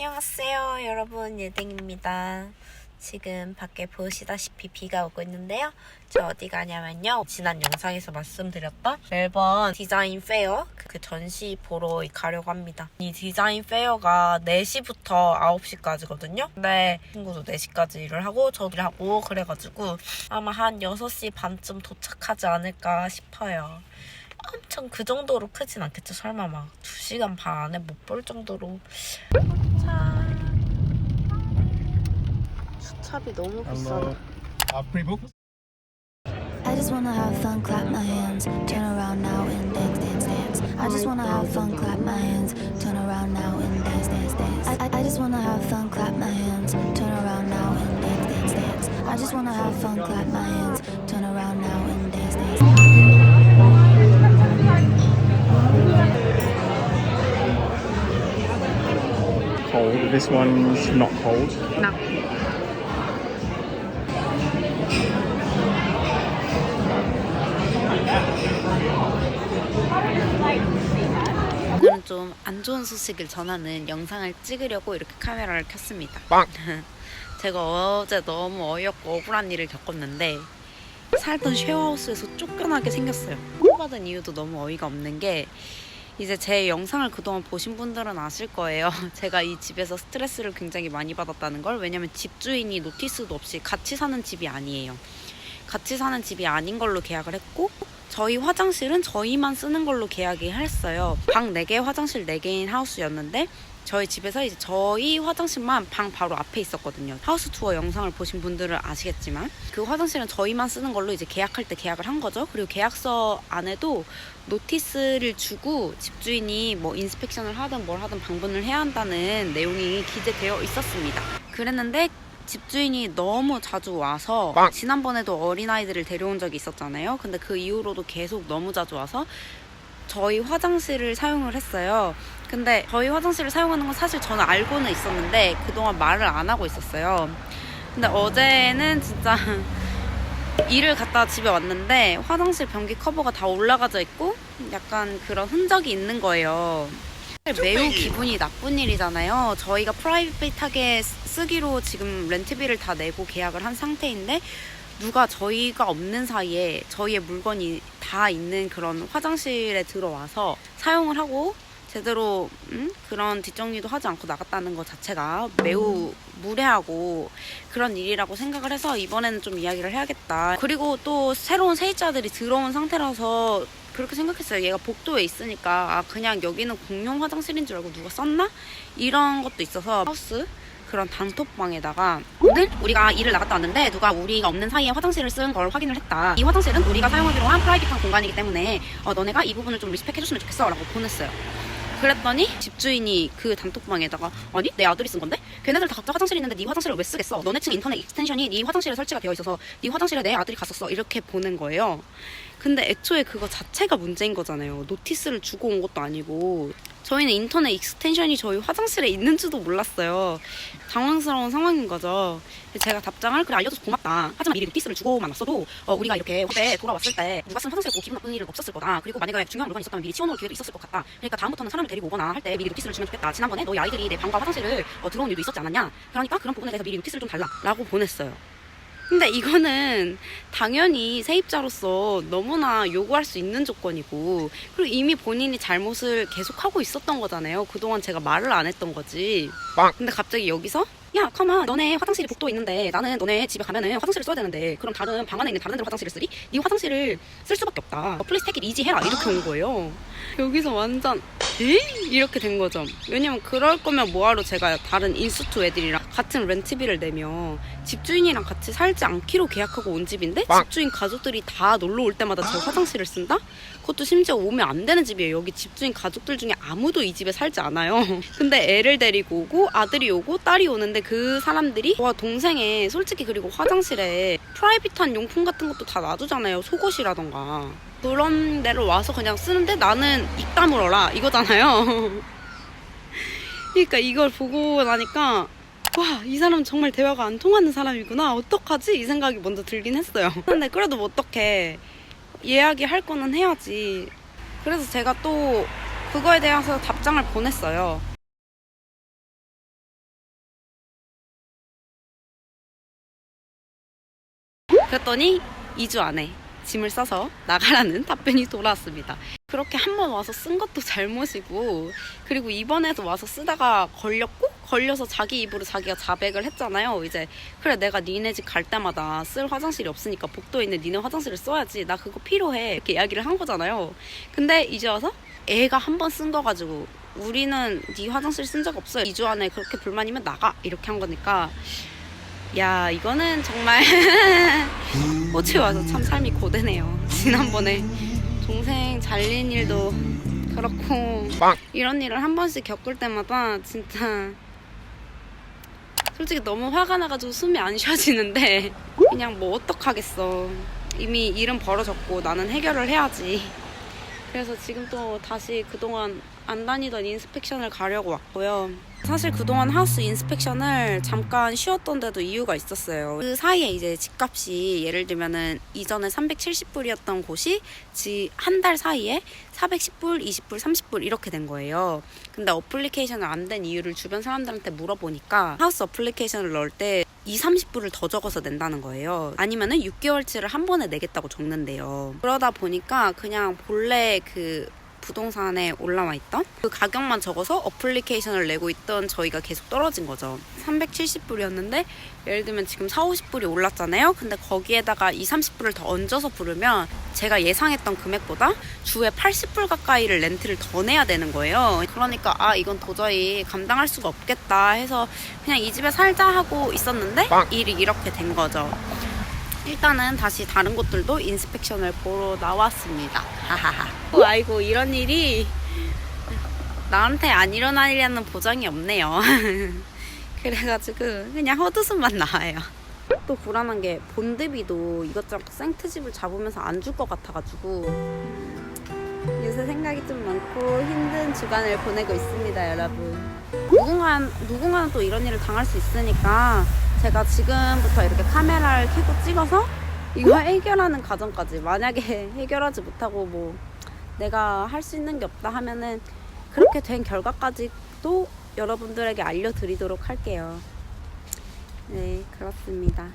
안녕하세요 여러분, 예댕입니다. 지금 밖에 보시다시피 비가 오고 있는데요. 저 어디 가냐면요, 지난 영상에서 말씀드렸던 멜번 디자인 페어 그 전시 보러 가려고 합니다. 이 디자인 페어가 4시부터 9시까지거든요. 근데 친구도 4시까지 일을 하고 저도 일하고 그래가지고 아마 한 6시 반쯤 도착하지 않을까 싶어요. 엄청 그 정도로 크진 않겠죠. 설마 막 2시간 반 안에 못 볼 정도로. 주차비 너무 비싸다. Pre-book? I just wanna have fun, clap my hands, turn around now and dance, dance, dance. I just wanna have fun, clap my hands, turn around now and dance, dance, dance. I just wanna have fun, clap my hands, turn around now and dance, dance, dance. I just wanna have fun, clap my hands, turn around now and dance, dance, dance. Cold. This one's not cold. 나. 오늘은 좀 안 좋은 소식을 전하는 영상을 찍으려고 이렇게 카메라를 켰습니다. 빵! 제가 어제 너무 어이없고 억울한 일을 겪었는데 살던 쉐어하우스에서 쫓겨나게 생겼어요. 홀받은 이유도 너무 어이가 없는 게, 이제 제 영상을 그동안 보신 분들은 아실 거예요. 제가 이 집에서 스트레스를 굉장히 많이 받았다는 걸. 왜냐면 집주인이 노티스도 없이 같이 사는 집이 아니에요. 같이 사는 집이 아닌 걸로 계약을 했고, 저희 화장실은 저희만 쓰는 걸로 계약을 했어요. 방 4개, 화장실 4개인 하우스였는데 저희 집에서 이제 저희 화장실만 방 바로 앞에 있었거든요. 하우스 투어 영상을 보신 분들은 아시겠지만 그 화장실은 저희만 쓰는 걸로 이제 계약할 때 계약을 한 거죠. 그리고 계약서 안에도 노티스를 주고 집주인이 뭐 인스펙션을 하든 뭘 하든 방문을 해야 한다는 내용이 기재되어 있었습니다. 그랬는데 집주인이 너무 자주 와서, 지난번에도 어린아이들을 데려온 적이 있었잖아요. 근데 그 이후로도 계속 너무 자주 와서 저희 화장실을 사용을 했어요. 근데 저희 화장실을 사용하는 건 사실 저는 알고는 있었는데 그동안 말을 안 하고 있었어요. 근데 어제는 진짜 일을 갔다가 집에 왔는데 화장실 변기 커버가 다 올라가져 있고 약간 그런 흔적이 있는 거예요. 매우 기분이 나쁜 일이잖아요. 저희가 프라이빗하게 쓰기로 지금 렌트비를 다 내고 계약을 한 상태인데 누가 저희가 없는 사이에 저희의 물건이 다 있는 그런 화장실에 들어와서 사용을 하고 제대로 그런 뒷정리도 하지 않고 나갔다는 것 자체가 매우 무례하고 그런 일이라고 생각을 해서 이번에는 좀 이야기를 해야겠다. 그리고 또 새로운 세입자들이 들어온 상태라서 그렇게 생각했어요. 얘가 복도에 있으니까 그냥 여기는 공용 화장실인 줄 알고 누가 썼나? 이런 것도 있어서 하우스 그런 단톡방에다가 오늘 우리가 일을 나갔다 왔는데 누가 우리가 없는 사이에 화장실을 쓴 걸 확인을 했다. 이 화장실은 우리가 사용하기로 한 프라이빗한 공간이기 때문에 너네가 이 부분을 좀 리스펙 해줬으면 좋겠어 라고 보냈어요. 그랬더니 집주인이 그 단톡방에다가 아니 내 아들이 쓴 건데? 걔네들 다 각자 화장실이 있는데 네 화장실을 왜 쓰겠어? 너네 층 인터넷 익스텐션이 네 화장실에 설치가 되어 있어서 네 화장실에 내 아들이 갔었어. 이렇게 보낸 거예요. 근데 애초에 그거 자체가 문제인 거잖아요. 노티스를 주고 온 것도 아니고. 저희는 인터넷 익스텐션이 저희 화장실에 있는지도 몰랐어요. 당황스러운 상황인 거죠. 제가 답장을 그래 알려줘서 고맙다. 하지만 미리 노티스를 주고만 왔어도 우리가 이렇게 후배 돌아왔을 때 누가 쓴 화장실을 보고 기분 나쁜 일은 없었을 거다. 그리고 만약에 중요한 물건이 있었다면 미리 치워놓을 기회도 있었을 것 같다. 그러니까 다음부터는 사람을 데리고 오거나 할 때 미리 노티스를 주면 좋겠다. 지난번에 너희 아이들이 내 방과 화장실을 들어온 일도 있었지 않았냐. 그러니까 그런 부분에 대해서 미리 노티스를 좀 달라 라고 보냈어요. 근데 이거는 당연히 세입자로서 너무나 요구할 수 있는 조건이고, 그리고 이미 본인이 잘못을 계속하고 있었던 거잖아요. 그동안 제가 말을 안 했던 거지. 근데 갑자기 여기서 야, 가만, 너네 화장실이 복도에 있는데 나는 너네 집에 가면은 화장실을 써야 되는데 그럼 다른 방 안에 있는 다른 데 화장실을 쓰리? 네 화장실을 쓸 수밖에 없다. 플리즈 테이크 이지 해라. 이렇게 온 거예요. 여기서 완전 이렇게 된 거죠. 왜냐면 그럴 거면 뭐하러 제가 다른 인스투 애들이랑 같은 렌트비를 내며 집주인이랑 같이 살지 않기로 계약하고 온 집인데 집주인 가족들이 다 놀러 올 때마다 제 화장실을 쓴다? 그것도 심지어 오면 안 되는 집이에요. 여기 집주인 가족들 중에 아무도 이 집에 살지 않아요. 근데 애를 데리고 오고 아들이 오고 딸이 오는데 그 사람들이 저와 동생의 솔직히 그리고 화장실에 프라이빗한 용품 같은 것도 다 놔두잖아요. 속옷이라던가. 그런 데를 와서 그냥 쓰는데 나는 입 다물어라 이거잖아요. 그러니까 이걸 보고 나니까 와, 이 사람 정말 대화가 안 통하는 사람이구나. 어떡하지? 이 생각이 먼저 들긴 했어요. 근데 그래도 뭐 어떡해. 이야기할 거는 해야지. 그래서 제가 또 그거에 대해서 답장을 보냈어요. 그랬더니 2주 안에 짐을 싸서 나가라는 답변이 돌아왔습니다. 그렇게 한 번 와서 쓴 것도 잘못이고, 그리고 이번에도 와서 쓰다가 걸려서 자기 입으로 자기가 자백을 했잖아요. 이제 그래, 내가 니네 집 갈 때마다 쓸 화장실이 없으니까 복도에 있는 니네 화장실을 써야지, 나 그거 필요해, 이렇게 이야기를 한 거잖아요. 근데 이제 와서 애가 한 번 쓴 거 가지고 우리는 네 화장실 쓴 적 없어요, 2주 안에 그렇게 불만이면 나가, 이렇게 한 거니까, 야, 이거는 정말 호주에 와서 참 삶이 고되네요. 지난번에 동생 잘린 일도 그렇고 이런 일을 한 번씩 겪을 때마다 진짜 솔직히 너무 화가 나가지고 숨이 안 쉬어지는데, 그냥 뭐 어떡하겠어. 이미 일은 벌어졌고 나는 해결을 해야지. 그래서 지금 또 다시 그동안 안 다니던 인스펙션을 가려고 왔고요. 사실 그동안 하우스 인스펙션을 잠깐 쉬었던 데도 이유가 있었어요. 그 사이에 이제 집값이 예를 들면은 이전에 370불이었던 곳이 한 달 사이에 410불, 20불, 30불 이렇게 된 거예요. 근데 어플리케이션을 안 된 이유를 주변 사람들한테 물어보니까 하우스 어플리케이션을 넣을 때 30불을 더 적어서 낸다는 거예요. 아니면은 6개월치를 한 번에 내겠다고 적는데요. 그러다 보니까 그냥 본래 그 부동산에 올라와 있던 그 가격만 적어서 어플리케이션을 내고 있던 저희가 계속 떨어진 거죠. 370불이었는데 예를 들면 지금 40-50불이 올랐잖아요. 근데 거기에다가 30불을 더 얹어서 부르면 제가 예상했던 금액보다 주에 80불 가까이를 렌트를 더 내야 되는 거예요. 그러니까 이건 도저히 감당할 수가 없겠다 해서 그냥 이 집에 살자 하고 있었는데 일이 이렇게 된 거죠. 일단은 다시 다른 곳들도 인스펙션을 보러 나왔습니다. 하하하. 아이고, 이런 일이 나한테 안 일어나려는 보장이 없네요. 그래가지고 그냥 헛웃음만 나와요. 또 불안한 게 본드비도 이것저것 생트집을 잡으면서 안 줄 것 같아가지고 요새 생각이 좀 많고 힘든 주간을 보내고 있습니다, 여러분. 누군가는 또 이런 일을 당할 수 있으니까 제가 지금부터 이렇게 카메라를 켜고 찍어서 이거 해결하는 과정까지, 만약에 해결하지 못하고 뭐 내가 할 수 있는 게 없다 하면은 그렇게 된 결과까지도 여러분들에게 알려드리도록 할게요. 네, 그렇습니다.